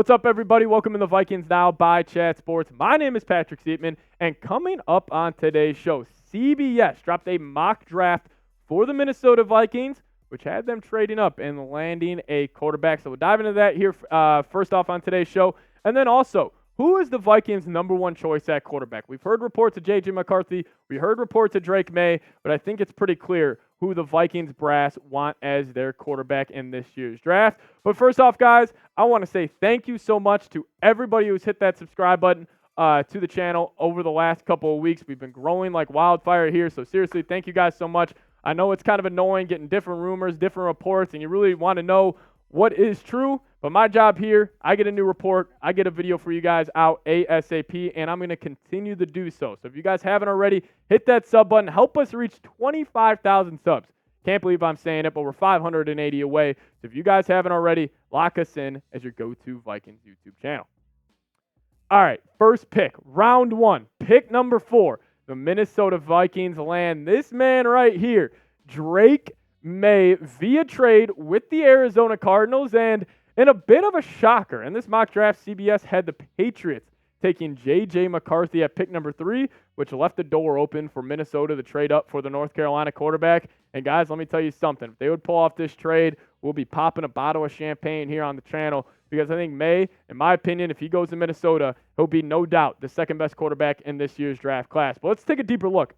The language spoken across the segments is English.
What's up, everybody? Welcome to the Vikings Now by Chat Sports. My name is Patrick Siepman, and coming up on today's show, CBS dropped a mock draft for the Minnesota Vikings, which had them trading up and landing a quarterback. So we'll dive into that here first off on today's show. And then also, who is the Vikings' number one choice at quarterback? We've heard reports of J.J. McCarthy. We heard reports of Drake Maye, but I think it's pretty clear who the Vikings brass want as their quarterback in this year's draft. But first off, guys, I want to say thank you so much to everybody who's hit that subscribe button to the channel over the last couple of weeks. We've been growing like wildfire here, so seriously, thank you guys so much. I know it's kind of annoying getting different rumors, different reports, and you really want to know what is true, but my job here, I get a new report, I get a video for you guys out ASAP, and I'm going to continue to do so. So if you guys haven't already, hit that sub button. Help us reach 25,000 subs. Can't believe I'm saying it, but we're 580 away. So if you guys haven't already, lock us in as your go-to Vikings YouTube channel. All right, first pick, round one, pick number 4. The Minnesota Vikings land this man right here, Drake Maye, via trade with the Arizona Cardinals, and in a bit of a shocker, in this mock draft, CBS had the Patriots taking J.J. McCarthy at pick number 3, which left the door open for Minnesota to trade up for the North Carolina quarterback. And guys, let me tell you something. If they would pull off this trade, we'll be popping a bottle of champagne here on the channel, because I think Maye, in my opinion, if he goes to Minnesota, he'll be no doubt the second best quarterback in this year's draft class. But let's take a deeper look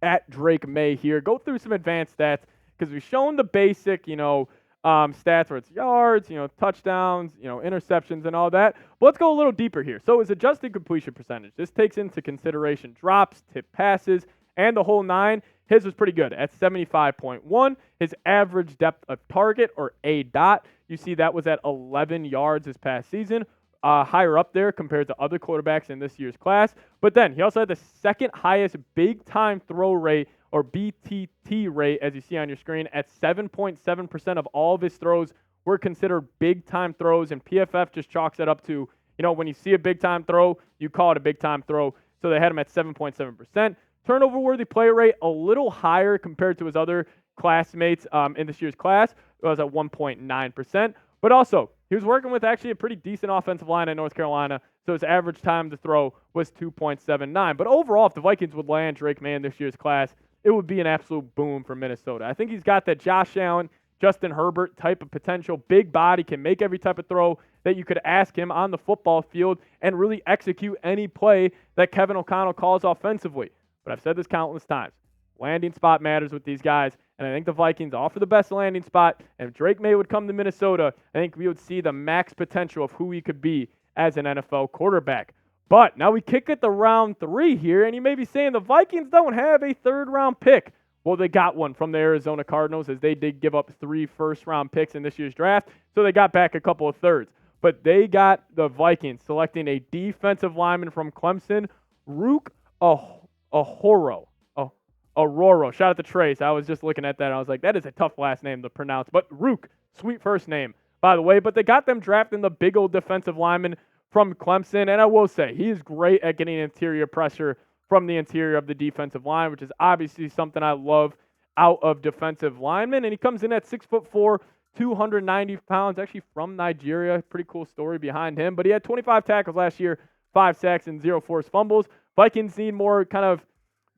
at Drake Maye here. Go through some advanced stats, because we've shown the basic, stats where it's yards, touchdowns, interceptions and all that. But let's go a little deeper here. So his adjusted completion percentage. This takes into consideration drops, tip passes, and the whole 9. His was pretty good at 75.1. His average depth of target, or A dot, you see that was at 11 yards this past season. Higher up there compared to other quarterbacks in this year's class. But then he also had the second highest big-time throw rate, or BTT rate, as you see on your screen, at 7.7% of all of his throws were considered big-time throws, and PFF just chalks that up to, when you see a big-time throw, you call it a big-time throw. So they had him at 7.7%. Turnover-worthy play rate, a little higher compared to his other classmates in this year's class. It was at 1.9%. But also, he was working with actually a pretty decent offensive line at North Carolina, so his average time to throw was 2.79. But overall, if the Vikings would land Drake Maye in this year's class, it would be an absolute boom for Minnesota. I think he's got that Josh Allen, Justin Herbert type of potential, big body, can make every type of throw that you could ask him on the football field and really execute any play that Kevin O'Connell calls offensively. But I've said this countless times. Landing spot matters with these guys, and I think the Vikings offer the best landing spot. And if Drake Maye would come to Minnesota, I think we would see the max potential of who he could be as an NFL quarterback. But now we kick it to round 3 here, and you may be saying the Vikings don't have a third-round pick. Well, they got one from the Arizona Cardinals, as they did give up 3 first-round picks in this year's draft, so they got back a couple of thirds. But they got the Vikings selecting a defensive lineman from Clemson, Rook Aurora. Shout out to Trace. I was just looking at that, and I was like, that is a tough last name to pronounce. But Rook, sweet first name, by the way. But they got them drafting the big old defensive lineman from Clemson, and I will say, he is great at getting interior pressure from the interior of the defensive line, which is obviously something I love out of defensive linemen. And he comes in at 6'4", 290 pounds, actually from Nigeria. Pretty cool story behind him. But he had 25 tackles last year, 5 sacks, and 0 forced fumbles. Vikings need more kind of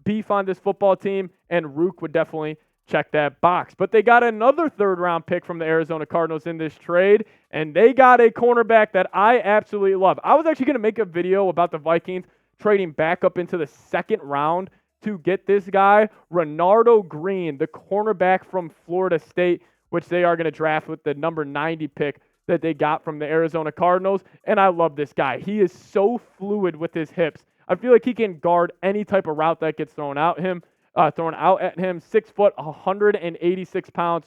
beef on this football team, and Rook would definitely check that box. But they got another third-round pick from the Arizona Cardinals in this trade, and they got a cornerback that I absolutely love. I was actually going to make a video about the Vikings trading back up into the second round to get this guy, Renardo Green, the cornerback from Florida State, which they are going to draft with the number 90 pick that they got from the Arizona Cardinals. And I love this guy. He is so fluid with his hips. I feel like he can guard any type of route that gets thrown out at him. 6 foot, 186 pounds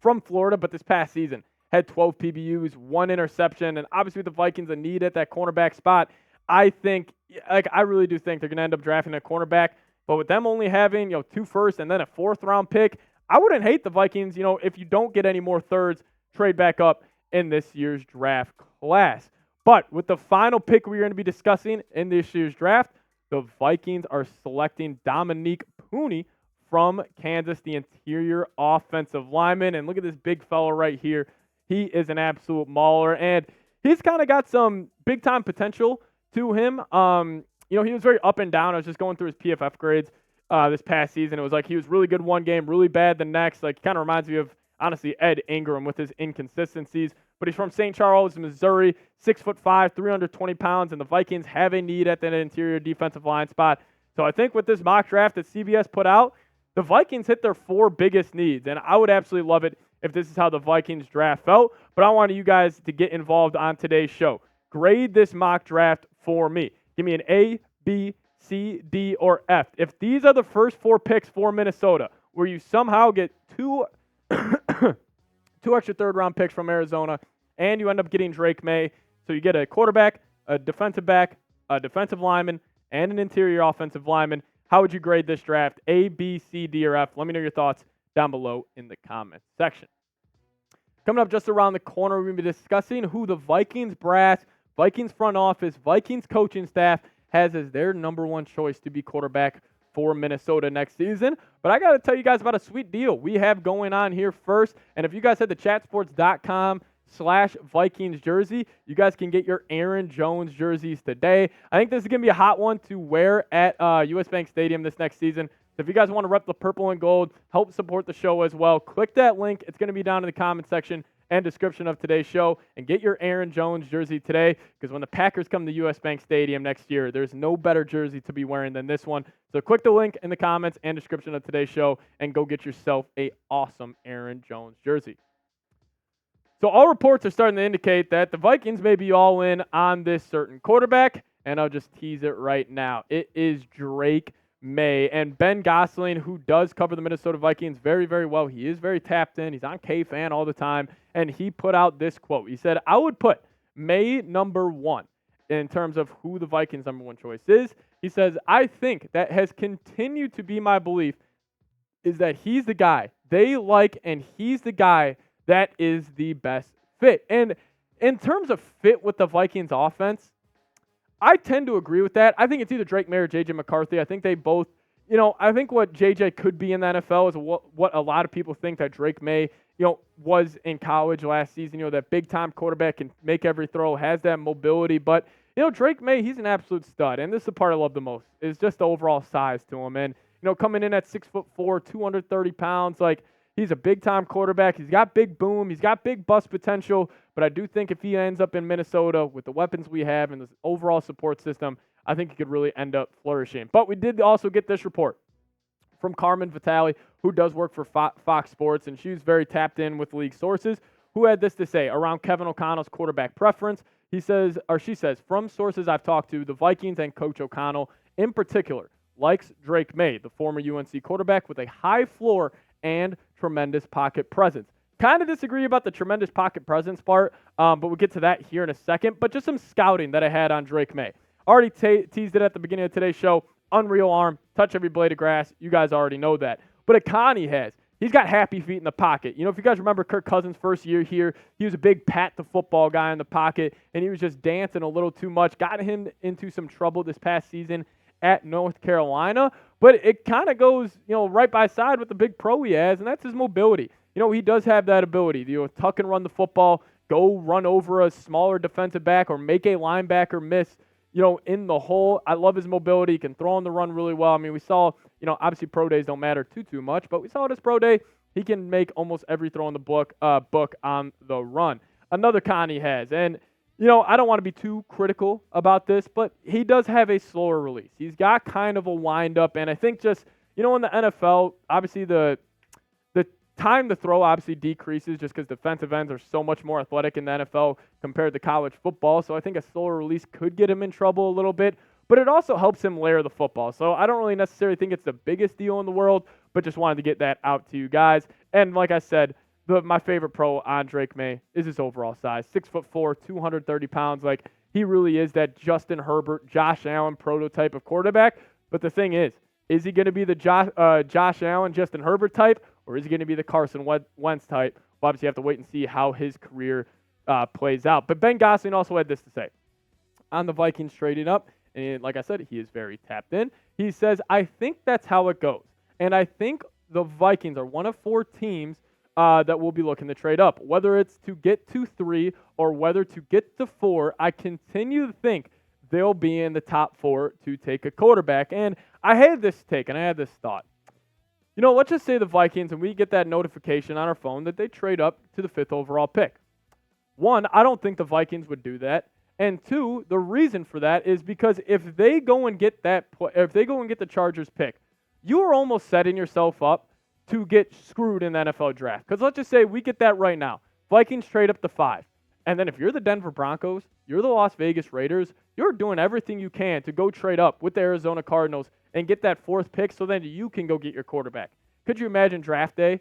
from Florida, but this past season had 12 PBUs, 1 interception, and obviously with the Vikings a need at that cornerback spot, I really do think they're going to end up drafting a cornerback. But with them only having 2 firsts and then a 4th round pick, I wouldn't hate the Vikings. If you don't get any more thirds, trade back up in this year's draft class. But with the final pick we're going to be discussing in this year's draft, the Vikings are selecting Dominique Pooney from Kansas, the interior offensive lineman. And look at this big fellow right here. He is an absolute mauler. And he's kind of got some big-time potential to him. He was very up and down. I was just going through his PFF grades this past season. It was like he was really good one game, really bad the next. Like, kind of reminds me of, honestly, Ed Ingram with his inconsistencies. But he's from St. Charles, Missouri, 6'5", 320 pounds, and the Vikings have a need at that interior defensive line spot. So I think with this mock draft that CBS put out, the Vikings hit their 4 biggest needs, and I would absolutely love it if this is how the Vikings draft felt. But I wanted you guys to get involved on today's show. Grade this mock draft for me. Give me an A, B, C, D, or F. If these are the first 4 picks for Minnesota, where you somehow get 2 extra third-round picks from Arizona, and you end up getting Drake Maye, so you get a quarterback, a defensive back, a defensive lineman, and an interior offensive lineman, how would you grade this draft? A, B, C, D, or F? Let me know your thoughts down below in the comments section. Coming up just around the corner, we're going to be discussing who the Vikings brass, Vikings front office, Vikings coaching staff has as their number 1 choice to be quarterback for Minnesota next season. But I got to tell you guys about a sweet deal we have going on here first. And if you guys head to chatsports.com/Vikings jersey, you guys can get your Aaron Jones jerseys today. I think this is going to be a hot one to wear at US Bank Stadium this next season. So if you guys want to rep the purple and gold, help support the show as well, click that link. It's going to be down in the comment section and description of today's show, and get your Aaron Jones jersey today, because when the Packers come to US Bank Stadium next year, there's no better jersey to be wearing than this one. So click the link in the comments and description of today's show and go get yourself a awesome Aaron Jones jersey. So all reports are starting to indicate that the Vikings may be all in on this certain quarterback, and I'll just tease it right now. It is Drake Maye. And Ben Gosling, who does cover the Minnesota Vikings very, very well, he is very tapped in. He's on K-Fan all the time, and he put out this quote. He said, I would put Maye number 1 in terms of who the Vikings' number 1 choice is. He says, I think that has continued to be my belief is that he's the guy they like, and he's the guy that is the best fit. And in terms of fit with the Vikings offense, I tend to agree with that. I think it's either Drake Maye or J.J. McCarthy. I think they both, I think what J.J. could be in the NFL is what a lot of people think that Drake Maye, was in college last season. That big-time quarterback can make every throw, has that mobility. But, Drake Maye, he's an absolute stud. And this is the part I love the most, is just the overall size to him. And, coming in at 6'4", 230 pounds, he's a big-time quarterback. He's got big boom. He's got big bust potential. But I do think if he ends up in Minnesota with the weapons we have and this overall support system, I think he could really end up flourishing. But we did also get this report from Carmen Vitale, who does work for Fox Sports, and she's very tapped in with league sources, who had this to say around Kevin O'Connell's quarterback preference. She says, from sources I've talked to, the Vikings and Coach O'Connell in particular likes Drake Maye, the former UNC quarterback with a high floor and tremendous pocket presence. Kind of disagree about the tremendous pocket presence part, but we'll get to that here in a second. But just some scouting that I had on Drake Maye. Already teased it at the beginning of today's show. Unreal arm, touch every blade of grass. You guys already know that. But Akani he's got happy feet in the pocket. If you guys remember Kirk Cousins' first year here, he was a big pat the football guy in the pocket, and he was just dancing a little too much. Got him into some trouble this past season at North Carolina, but it kind of goes, right by side with the big pro he has, and that's his mobility. He does have that ability to tuck and run the football, go run over a smaller defensive back, or make a linebacker miss, in the hole. I love his mobility. He can throw on the run really well. I mean, we saw, obviously pro days don't matter too much, but we saw this pro day, he can make almost every throw in the book on the run. Another con he has, and I don't want to be too critical about this, but he does have a slower release. He's got kind of a wind-up, and I think just, in the NFL, obviously the time to throw obviously decreases just because defensive ends are so much more athletic in the NFL compared to college football, so I think a slower release could get him in trouble a little bit, but it also helps him layer the football. So I don't really necessarily think it's the biggest deal in the world, but just wanted to get that out to you guys. And like I said, my favorite pro on Drake Maye is his overall size. 6'4", 230 pounds. He really is that Justin Herbert, Josh Allen prototype of quarterback. But the thing is he going to be the Josh Allen, Justin Herbert type, or is he going to be the Carson Wentz type? We'll obviously have to wait and see how his career plays out. But Ben Gosling also had this to say on the Vikings trading up. And like I said, he is very tapped in. He says, I think that's how it goes. And I think the Vikings are one of 4 teams that will be looking to trade up. Whether it's to get to 3 or whether to get to 4, I continue to think they'll be in the top 4 to take a quarterback. And I had this take and I had this thought. Let's just say the Vikings, and we get that notification on our phone that they trade up to the 5th overall pick. 1, I don't think the Vikings would do that. And 2, the reason for that is because if they go and get the Chargers pick, you are almost setting yourself up to get screwed in the NFL draft. Because let's just say we get that right now. Vikings trade up to 5. And then if you're the Denver Broncos, you're the Las Vegas Raiders, you're doing everything you can to go trade up with the Arizona Cardinals and get that 4th pick so then you can go get your quarterback. Could you imagine draft day?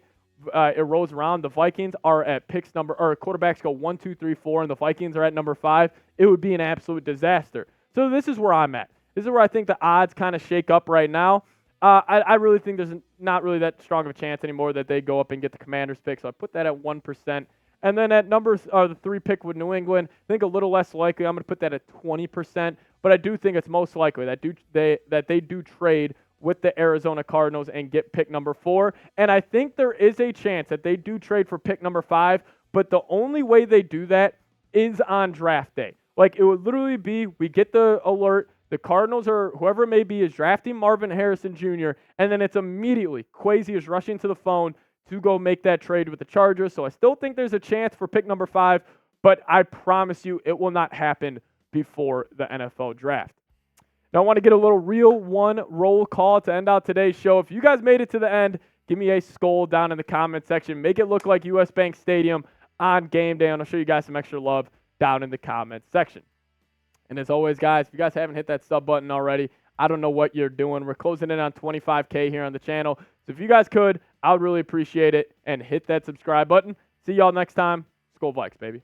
It rolls around. The Vikings are at quarterbacks go 1, 2, 3, 4, and the Vikings are at number 5. It would be an absolute disaster. So this is where I'm at. This is where I think the odds kind of shake up right now. I really think there's not really that strong of a chance anymore that they go up and get the Commanders pick. So I put that at 1%. And then at the 3 pick with New England, I think a little less likely. I'm going to put that at 20%. But I do think it's most likely that they do trade with the Arizona Cardinals and get pick number 4. And I think there is a chance that they do trade for pick number 5. But the only way they do that is on draft day. Like, it would literally be, we get the alert, the Cardinals or whoever it may be is drafting Marvin Harrison Jr., and then it's immediately Kwesi is rushing to the phone to go make that trade with the Chargers. So I still think there's a chance for pick number 5, but I promise you it will not happen before the NFL draft. Now I want to get a little real one roll call to end out today's show. If you guys made it to the end, give me a skull down in the comment section. Make it look like US Bank Stadium on game day, and I'll show you guys some extra love down in the comment section. And as always, guys, if you guys haven't hit that sub button already, I don't know what you're doing. We're closing in on 25K here on the channel. So if you guys could, I would really appreciate it. And hit that subscribe button. See y'all next time. Skol Vikes, baby.